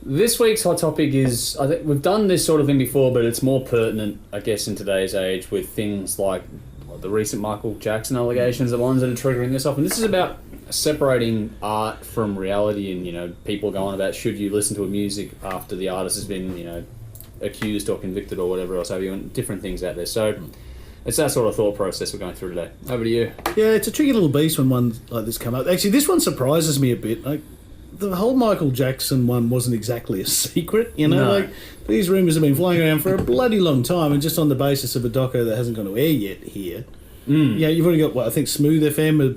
This week's hot topic is, I think we've done this sort of thing before, but it's more pertinent, I guess, in today's age with things like the recent Michael Jackson allegations, the ones that are triggering this off. And this is about separating art from reality and, you know, people going about should you listen to a music after the artist has been, you know, accused or convicted or whatever else have you, and different things out there. So it's that sort of thought process we're going through today. Over to you. Yeah, it's a tricky little beast when one like this come up. Actually, this one surprises me a bit. Like, the whole Michael Jackson one wasn't exactly a secret, you know? No. Like, these rumours have been flying around for a bloody long time, and just on the basis of a doco that hasn't gone to air yet here. Yeah, you've already got, what, I think Smooth FM are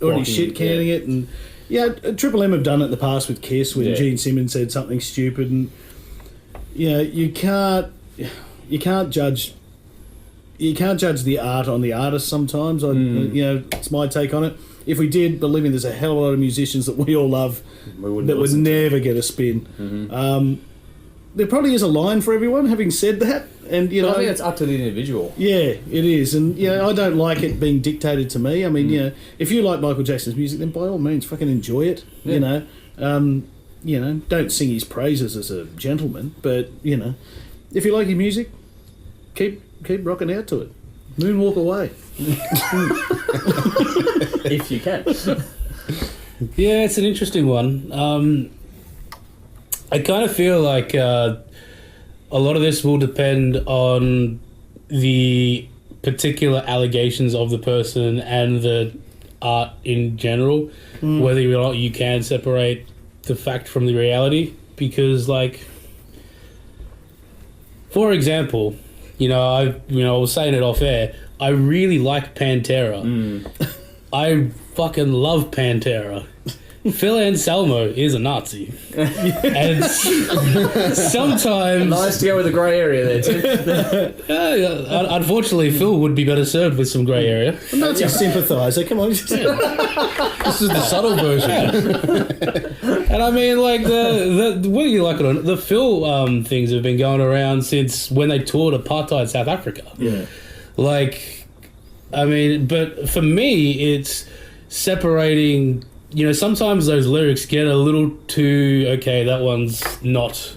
already shit-canning it, and Triple M have done it in the past with Kiss when Gene Simmons said something stupid, and you can't judge the art on the artist sometimes. It's my take on it. If we did, believe me, there's a hell of a lot of musicians that we all love that would never get a spin. There probably is a line for everyone, having said that. And I think it's up to the individual. Yeah, it is. And I don't like it being dictated to me. I mean, if you like Michael Jackson's music, then by all means, fucking enjoy it. Yeah. Don't sing his praises as a gentleman, but if you like his music, keep rocking out to it. Moonwalk away. If you can. Yeah, it's an interesting one. I kind of feel like a lot of this will depend on the particular allegations of the person and the art in general, whether or not you can separate the fact from the reality. Because, like, for example, I was saying it off air, I really like Pantera. I fucking love Pantera. Phil Anselmo is a Nazi. And sometimes... Nice to go with the grey area there, Tim. Unfortunately, Phil would be better served with some grey area. I'm not a sympathiser, come on. This is the subtle version. And I mean, like, whether you like it or not, the Phil things have been going around since when they toured apartheid South Africa. Yeah. Like, I mean, but for me, it's separating... sometimes those lyrics get a little too, okay, that one's not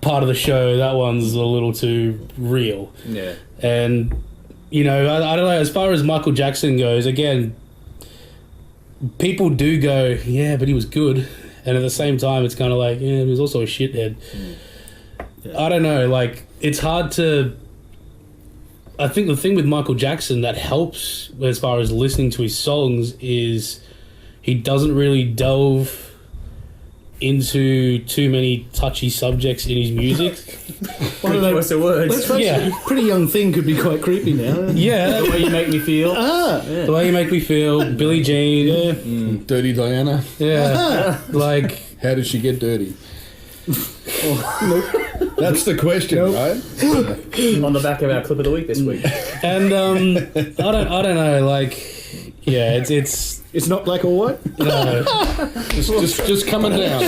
part of the show, that one's a little too real. Yeah. And, I don't know, as far as Michael Jackson goes, again, people do go, yeah, but he was good. And at the same time, it's kind of like, yeah, he was also a shithead. Yeah. I don't know, like, it's hard to... I think the thing with Michael Jackson that helps as far as listening to his songs is... he doesn't really delve into too many touchy subjects in his music. What's the word? Pretty young thing could be quite creepy now. Yeah. The way you make me feel. The way you make me feel. Billie Jean. Yeah. Dirty Diana. Yeah. Like... how did she get dirty? That's the question, right? On the back of our clip of the week this week. And I don't know, like... yeah, it's not black or white? No. just coming down.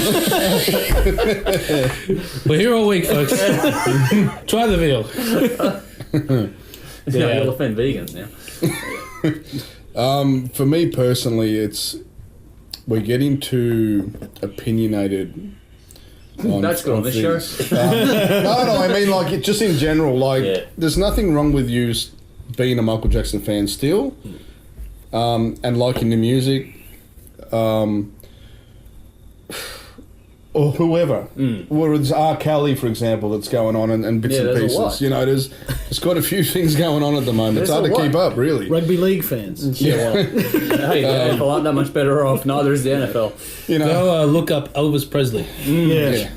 We're here all week, folks. Try the veal. Yeah, you'll offend vegans now. For me personally, we're getting too opinionated. That's good on this show. No, I mean, like, just in general, like, there's nothing wrong with you being a Michael Jackson fan still. And liking the music, or whoever. Whether it's R. Kelly, for example, that's going on and bits and pieces. There's quite a few things going on at the moment. It's hard to keep up, really. Rugby league fans. Yeah. Hey, the NFL aren't that much better off. Neither is the NFL. Go look up Elvis Presley. Yeah.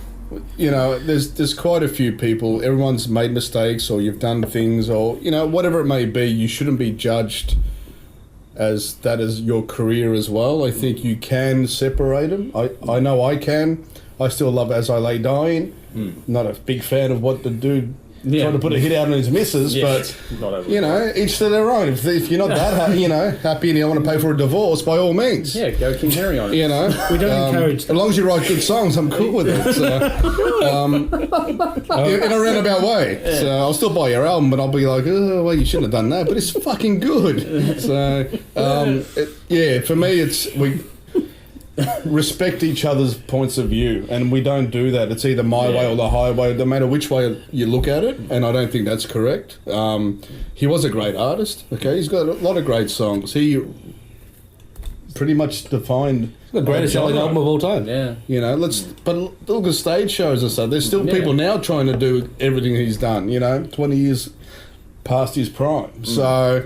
There's quite a few people. Everyone's made mistakes, or you've done things, or whatever it may be. You shouldn't be judged as that is your career as well. I think you can separate them. I know I can. I still love As I Lay Dying. Not a big fan of what the dude tried to put a hit out on his missus, but each to their own. If you're not that happy and you don't want to pay for a divorce, by all means. Yeah, go King Harry on it. We don't encourage that. As long as you write good songs, I'm cool with it. So, in a roundabout way. So I'll still buy your album, but I'll be like, oh, well, you shouldn't have done that, but it's fucking good. So, for me, respect each other's points of view, and we don't do that. It's either my way or the highway, no matter which way you look at it, and I don't think that's correct. He was a great artist, okay? He's got a lot of great songs. He pretty much defined The greatest selling genre. album of all time. Yeah. You know, but look at stage shows and stuff. There's still people now trying to do everything he's done, 20 years past his prime. So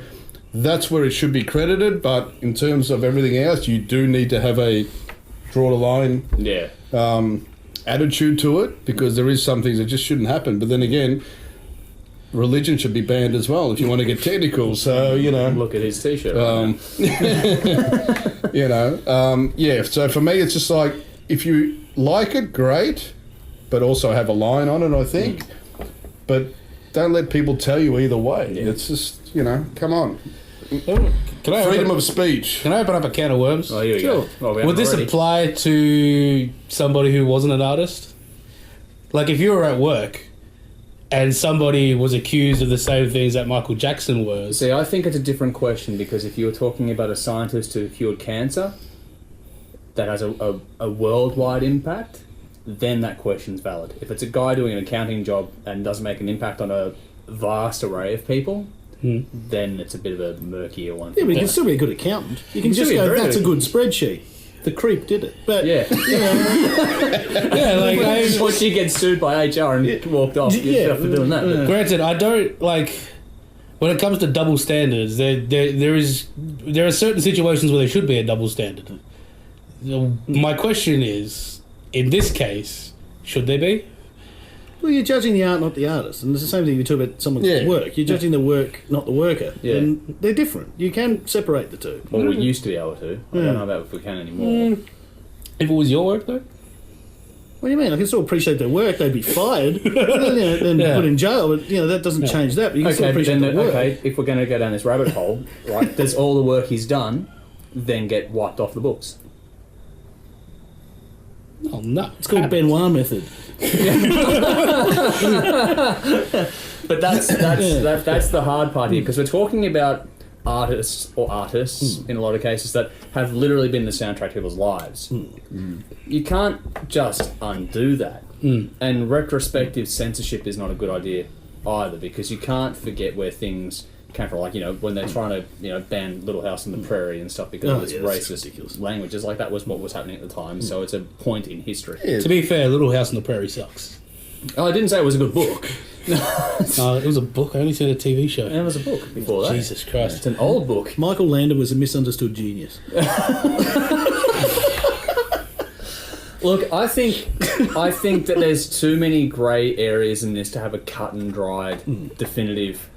that's where it should be credited, but in terms of everything else, you do need to have a draw the line Yeah. attitude to it, because there is some things that just shouldn't happen. But then again, religion should be banned as well if you want to get technical. So, Look at his t-shirt. So for me, it's just like, if you like it, great, but also have a line on it, I think. But don't let people tell you either way. Yeah. It's just, come on. Can I Freedom open, of speech. can I open up a can of worms? Oh, here we go. Well, we Would haven't this already. apply to somebody who wasn't an artist? Like, if you were at work and somebody was accused of the same things that Michael Jackson was, See, I think it's a different question, because if you're talking about a scientist who cured cancer that has a worldwide impact, then that question's valid. If it's a guy doing an accounting job and doesn't make an impact on a vast array of people, then it's a bit of a murkier one. Yeah, but you can still be a good accountant. You can still just be go, very that's a good. good spreadsheet. The creep did it. But, Yeah. yeah, like, Or she gets sued by HR and walked off Yeah. for doing that. But- granted, I don't like when it comes to double standards. There are certain situations where there should be a double standard. My question is, in this case, should there be? well, you're judging the art, not the artist. And it's the same thing you talk about someone's Yeah. work. You're judging the work, not the worker. Yeah. And they're different. You can separate the two. Well, we used to be able to. I don't know about if we can anymore. If it was your work, though. What do you mean? I can still appreciate their work. They'd be fired, then Yeah. put in jail. But that doesn't change that. But you can still Okay, but appreciate then, the work. okay, if we're going to go down this rabbit hole, right, does all the work he's done then get wiped off the books? Oh no, It's called Benoit method. But that's the hard part here, because we're talking about artists in a lot of cases that have literally been the soundtrack to people's lives. You can't just undo that. And retrospective censorship is not a good idea either, because you can't forget where things came from. Like, when they're trying to ban Little House on the Prairie and stuff because of this yeah, that's ridiculous. racist languages, like that was what was happening at the time. So it's a point in history. To be fair, Little House on the Prairie sucks. Oh, I didn't say it was a good book. No, it was a book. I only seen a TV show. It was a book before that. Jesus Christ. It's an old book. Michael Landon was a misunderstood genius. Look, I think that there's too many grey areas in this to have a cut and dried, definitive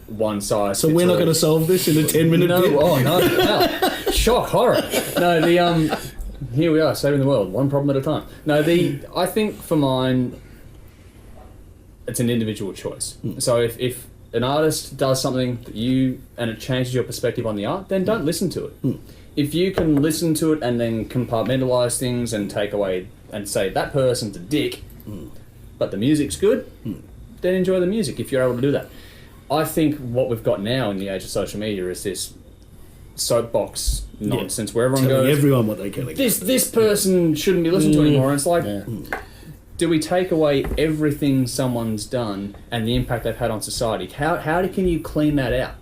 one size. So we're not going to solve this in a 10-minute No, bit? oh no, shock, horror. No, here we are saving the world one problem at a time. No, I think for mine, it's an individual choice. So if an artist does something that and it changes your perspective on the art, then don't listen to it. If you can listen to it and then compartmentalize things and take away and say that person's a dick, but the music's good, then enjoy the music if you're able to do that. I think what we've got now in the age of social media is this soapbox nonsense where everyone Telling goes, everyone what they can. this person shouldn't be listened to anymore. And it's like, Yeah. do we take away everything someone's done and the impact they've had on society? How can you clean that out?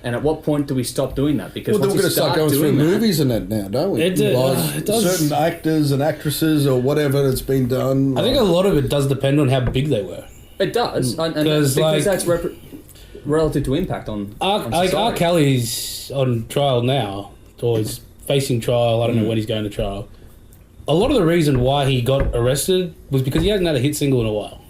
And at what point do we stop doing that? Because Well, then once we're you going to start going through doing that, movies and that now, don't we? It does. Certain actors and actresses or whatever that's been done. I think a lot of it does depend on how big they were. it does, and Because, because like- that's relative to impact on R. society. Kelly's on trial now, or he's facing trial. I don't know when he's going to trial. A lot of the reason why he got arrested was because he hasn't had a hit single in a while.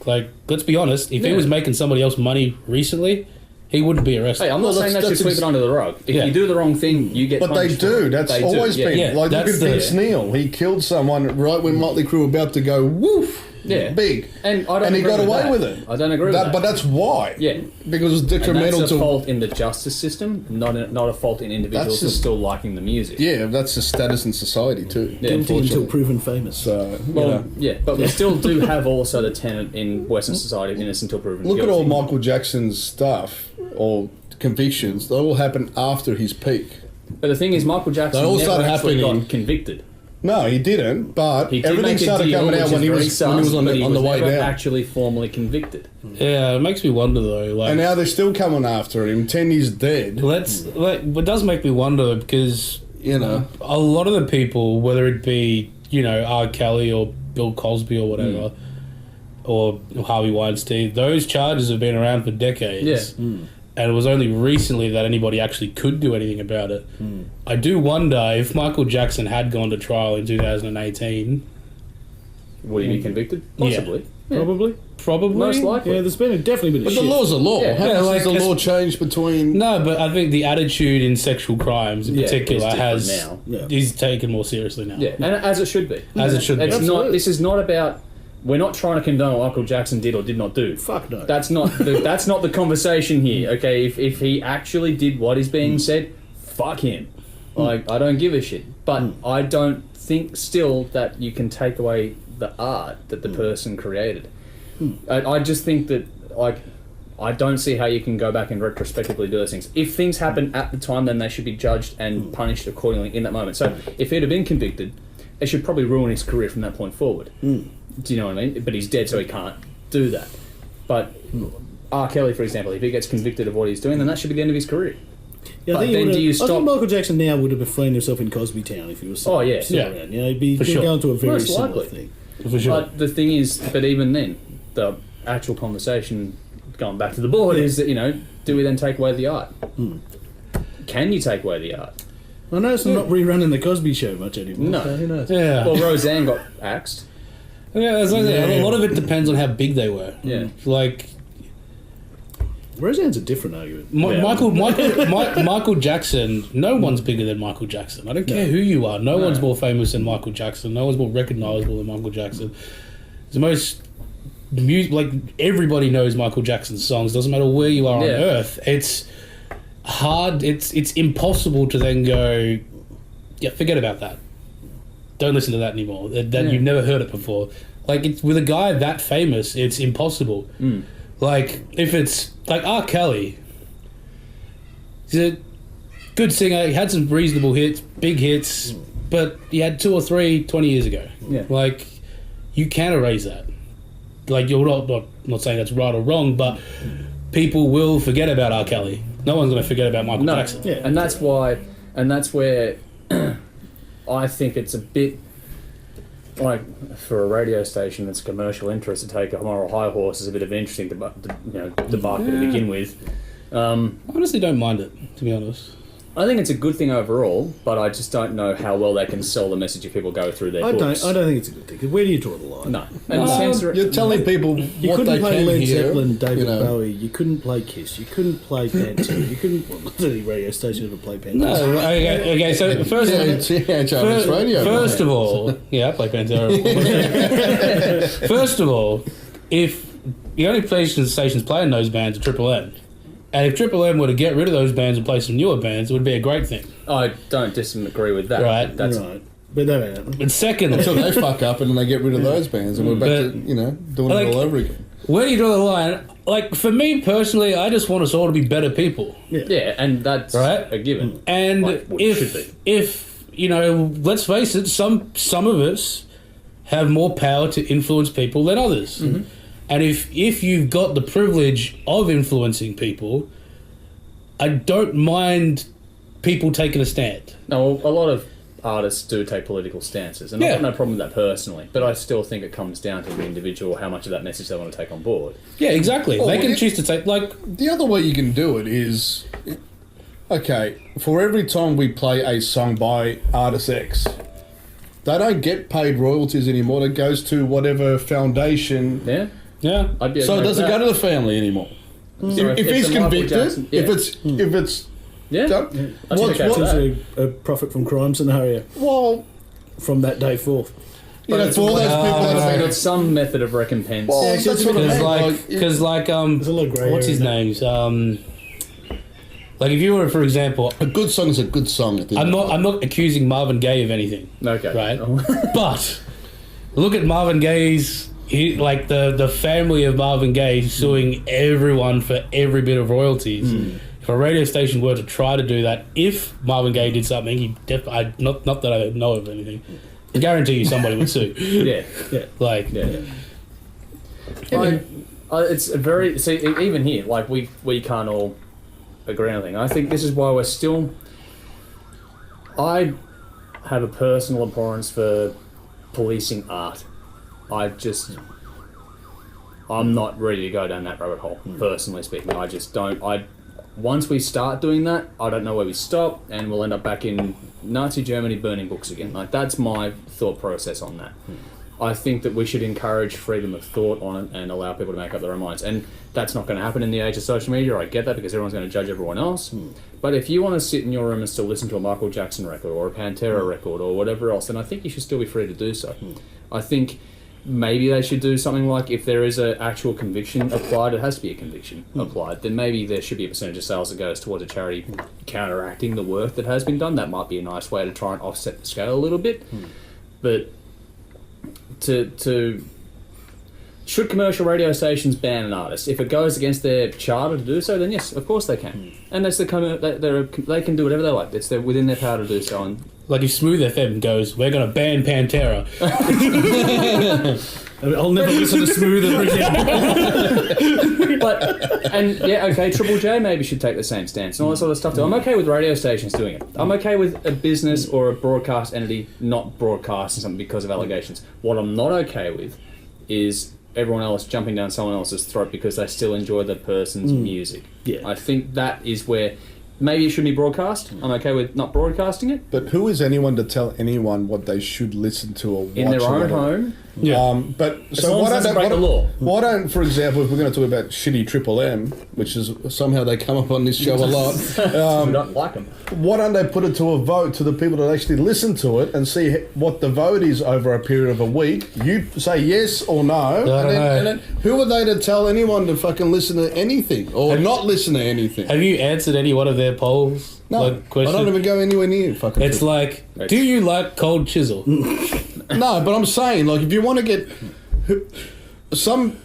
Like, let's be honest, if he Yeah. was making somebody else money recently, he wouldn't be arrested. Hey, I'm not Well, saying that should that's sweep it under the rug. If Yeah. you do the wrong thing, you get But they punished for do. it. That's They do, always yeah. been. Yeah, Like, look that's at the- Vince Neil. He killed someone right when Motley Crue were about to go woof. Yeah. Big. And I don't And he agree got with away that. with it. I don't agree with that. But that's why. Yeah. Because it's And detrimental that's a to. fault in the justice system, not a fault in individuals That's who are just- still liking the music. Yeah, that's the status in society too. Yeah. Guilty until Unfortunately. proven famous. So, Well, yeah, but we still do have also the tenet in Western society of innocent until proven look guilty. at all Michael Jackson's stuff or convictions. They all happen after his peak. But the thing is, Michael Jackson They all never start actually happening. got convicted. No, he didn't. But He did everything make a started deal, coming out which when is he very was on sus, but he the was way never down. actually formally convicted. Yeah, it makes me wonder though. Like, And now they're still coming after him. 10 years dead. it does make me wonder because You know. a lot of the people, whether it be R. Kelly or Bill Cosby or whatever, or Harvey Weinstein, those charges have been around for decades. Yeah. And it was only recently that anybody actually could do anything about it. I do wonder if Michael Jackson had gone to trial in 2018. Would he be convicted? Possibly. Yeah. Probably. Most likely. Yeah, there's definitely been a But the shift. law's a law. Yeah. How Yeah, much like, has the law changed between... No, but I think the attitude in sexual crimes in Yeah, particular it's different has now. Yeah. is taken more seriously now. Yeah, and as it should be. As it should be. It's not. Absolutely. This is not about. We're not trying to condone what Michael Jackson did or did not do. Fuck no. That's not. That's not the conversation here. Okay, if he actually did what is being said, fuck him. Like I don't give a shit. But I don't think still that you can take away the art that the person created. I just think that I don't see how you can go back and retrospectively do those things. If things happen at the time, then they should be judged and punished accordingly in that moment. So if he'd have been convicted, it should probably ruin his career from that point forward. Do you know what I mean? But he's dead, so he can't do that. But R. Kelly, for example, if he gets convicted of what he's doing, then that should be the end of his career. Yeah, But I think, then do you I stop- think Michael Jackson now would have framed himself in Cosby Town if he was Oh, yeah. still Yeah. around. He'd be For sure. going to a very Most similar likely. thing. For sure. But the thing is, but even then, the actual conversation, going back to the board, is that, do we then take away the art? Can you take away the art? I notice I'm not rerunning the Cosby Show much anymore. No. So who knows? yeah. Well, Roseanne got axed. Yeah, that's like a lot of it depends on how big they were. Yeah. Like Roseanne's a different argument. Michael Jackson. No one's bigger than Michael Jackson. I don't care who you are. No one's more famous than Michael Jackson. No one's more recognizable than Michael Jackson. It's the most like everybody knows Michael Jackson's songs. Doesn't matter where you are on Yeah. earth. It's hard. It's impossible to then go. Yeah, forget about that. Don't listen to that anymore. That you've never heard it before. Like it's with a guy that famous, it's impossible. Like if it's like R. Kelly, he's a good singer. He had some reasonable hits, big hits, but he had 2 or 3 20 years ago. Yeah. Like you can erase that. Like you're not saying that's right or wrong, but people will forget about R. Kelly. No one's going to forget about Michael Jackson. Yeah. And that's why, and that's where I think it's a bit like for a radio station that's commercial interest to take a moral high horse is a bit of an interesting debacle to begin with. I honestly don't mind it, to be honest. I think it's a good thing overall, but I just don't know how well they can sell the message if people go through their I books. don't think it's a good thing. 'Cause where do you draw the line? No. And censor You're telling people You what couldn't they play can Led hear. Zeppelin, David you know. Bowie. You couldn't play Kiss. You couldn't play Pantera. You couldn't. Well, not any radio station ever pllayed Pantera. No, okay, so first First of all, yeah, I play Pantera. First of all, if the only stations playing those bands are Triple M, and if Triple M were to get rid of those bands and play some newer bands, it would be a great thing. I don't disagree with that. Right. That's Right. But that ain't But second, Until they fuck up and then they get rid of those bands and we're back But- to, doing like- it all over again. where do you draw the line? Like, for me personally, I just want us all to be better people. yeah, and that's Right. a given. And Like what it should be. if let's face it, some of us have more power to influence people than others. And if you've got the privilege of influencing people, I don't mind people taking a stand. No, a lot of artists do take political stances, and I've got Yeah. no problem with that personally, but I still think it comes down to the individual, how much of that message they want to take on board. Yeah, exactly. They can it- choose to take, like, The other way you can do it is, okay, for every time we play a song by artist X, they don't get paid royalties anymore. It goes to whatever foundation. Yeah? yeah. I'd be So okay it doesn't with go that. to the family anymore. So If he's it's a Michael convicted, Jackson- yeah. if it's Yeah? done, I'd be what's- okay with what's- that. It's a profit from crime scenario well, from that day forth. for all those people that have been It's some method of recompense. Well, Yeah, that's what I mean. Because, like, There's a lot of grey what's his area in names? Like, if you were, for example, a good song is a good song. At the end I'm not accusing Marvin Gaye of anything, Okay. right? But look at Marvin Gaye's, the family of Marvin Gaye suing everyone for every bit of royalties. If a radio station were to try to do that, if Marvin Gaye did something, not that I know of anything, I guarantee you somebody would sue. Yeah. Like, Yeah. It's a very... See, even here, like, we can't all agree on anything. I think this is why we're still... I have a personal abhorrence for policing art. I'm not ready to go down that rabbit hole, personally speaking. I just don't... Once we start doing that, I don't know where we stop, and we'll end up back in Nazi Germany burning books again. Like, that's my thought process on that. I think that we should encourage freedom of thought on it and allow people to make up their own minds. And that's not going to happen in the age of social media. I get that, because everyone's going to judge everyone else. But if you want to sit in your room and still listen to a Michael Jackson record or a Pantera record or whatever else, then I think you should still be free to do so. I think maybe they should do something like, if there is an actual conviction applied, it has to be a conviction applied, then maybe there should be a percentage of sales that goes towards a charity counteracting the work that has been done. That might be a nice way to try and offset the scale a little bit. But should commercial radio stations ban an artist? If it goes against their charter to do so, then yes, of course they can. And that's they can do whatever they like. It's within their power to do so. And like if Smooth FM goes, we're going to ban Pantera. I'll never listen to Smooth ever again. Okay, Triple J maybe should take the same stance and all that sort of stuff too. I'm okay with radio stations doing it. I'm okay with a business or a broadcast entity not broadcasting something because of allegations. What I'm not okay with is everyone else jumping down someone else's throat because they still enjoy the person's music. Yeah. I think that is where maybe it shouldn't be broadcast. I'm okay with not broadcasting it. But who is anyone to tell anyone what they should listen to or watch? In their or own whatever? home. Yeah. But As so long why as it doesn't don't break the law. Why don't, for example, if we're going to talk about shitty Triple M, which is somehow they come up on this show a lot, We don't like them. why don't they put it to a vote to the people that actually listen to it and see what the vote is over a period of a week? You say yes or no, and then who are they to tell anyone to fucking listen to anything or not listen to anything? Have you answered any one of their polls? No, Like, I question? don't even go anywhere near fucking. It's like, do you like cold chisel? No, but I'm saying, like, if you want to get some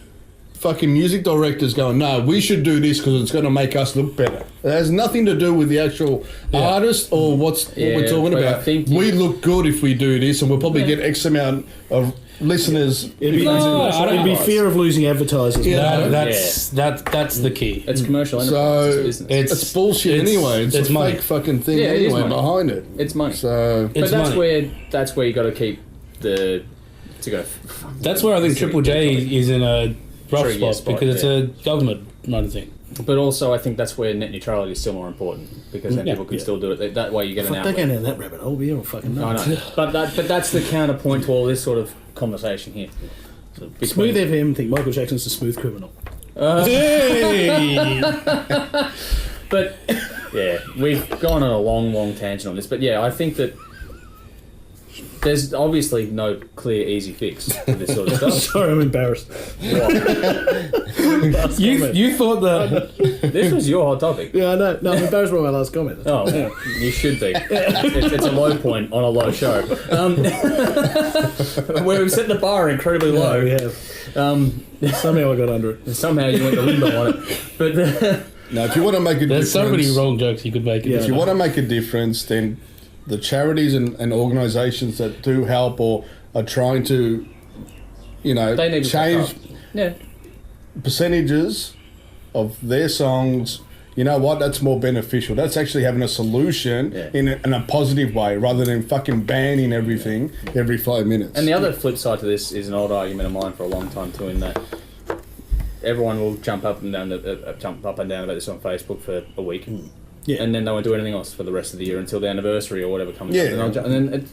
fucking music directors going, no, we should do this because it's going to make us look better. It has nothing to do with the actual artist or what we're talking but I about. think We look good if we do this, and we'll probably get X amount of listeners. It'd be fear of losing advertisers. Yeah. That's the key. It's commercial enterprise. So It's business. it's bullshit anyway. It's a money. fake fucking thing Yeah, it is anyway money. behind it. It's money. So But It's that's money. where you got to keep to go. That's where I think Triple J is in a rough Tricky spot, spot, because it's a government run thing. But also, I think that's where net neutrality is still more important, because then Yeah. people can still do it. That way, you get an Fuck, they outlet. go down that rabbit hole. We're all fucking I nuts. know, but that's the counterpoint to all this sort of conversation here. So Smooth FM think Michael Jackson's a smooth criminal. Hey! But yeah, we've gone on a long tangent on this. But yeah, I think that there's obviously no clear, easy fix to this sort of stuff. Sorry, I'm embarrassed. You thought that... This was your hot topic. Yeah, I know. No, I'm embarrassed by my last comment. Oh, you should be. It's a low point on a low show. Where we've set the bar incredibly low. We have. Somehow I got under it. Somehow you went to limbo on it. But now, if you want to make a There's so many difference, wrong jokes you could make. Yeah. if you want to make a difference, then the charities and organisations that do help or are trying to, they need to change step up. Yeah. percentages of their songs, you know what? That's more beneficial. That's actually having a solution in a positive way rather than fucking banning everything every 5 minutes. And the other flip side to this is an old argument of mine for a long time too, in that everyone will jump up and down about this on Facebook for a week, Yeah. and then they won't do anything else for the rest of the year until the anniversary or whatever comes Yeah. up. And then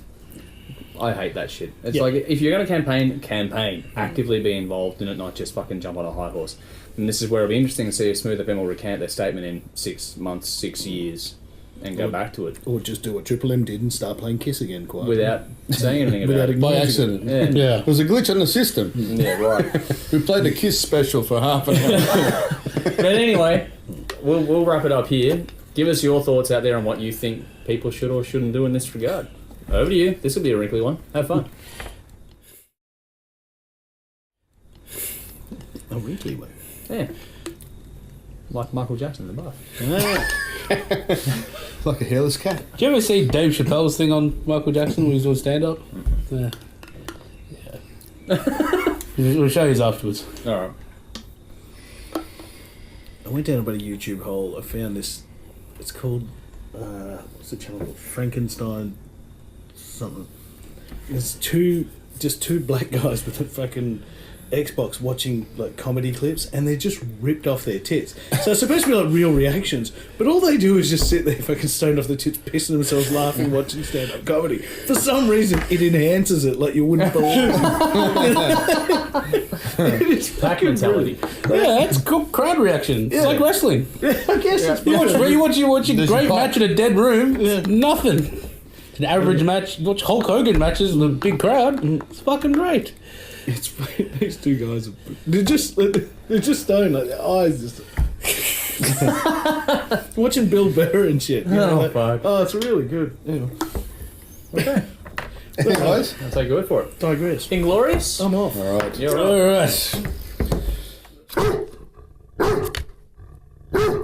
I hate that shit. It's Yeah. like, if you're going to campaign, actively be involved in it, not just fucking jump on a high horse. And this is where it'll be interesting to see if Smooth FM will recant their statement in 6 months, 6 years, and go back to it Or just do what Triple M did and start playing Kiss again quietly. without saying anything about Without it. by acknowledging accident. Yeah. Yeah. It was a glitch in the system. Yeah, right. We played the Kiss special for half an hour. But anyway, we'll wrap it up here. Give us your thoughts out there on what you think people should or shouldn't do in this regard. Over to you. This will be a wrinkly one. Have fun. A wrinkly one. Yeah. like Michael Jackson in the bath. Like a hairless cat. Did you ever see Dave Chappelle's thing on Michael Jackson when he was doing stand-up? Yeah. We'll show you afterwards. All right. I went down about a YouTube hole. I found this. It's called what's the channel called? Frankenstein something. There's two black guys with a fucking Xbox watching like comedy clips, and they're just ripped off their tits. So it's supposed to be like real reactions, but all they do is just sit there fucking stoned off their tits, pissing themselves, laughing, watching stand-up comedy. For some reason, it enhances it like you wouldn't believe. It's Pack fucking mentality. Yeah, that's cool crowd reaction. It's Yeah. like wrestling. brilliant. I guess it's You watch a There's great your match in a dead room, it's nothing. An average match, you watch Hulk Hogan matches with a big crowd, it's fucking great. It's these two guys. They're just stoned. Like their eyes just watching Bill Burr and shit. You know, like, fuck. oh, it's really good. Anyway. Okay. Guys? I'll take your word for it. Digress. Inglorious? I'm off. Alright. You're right. Alright.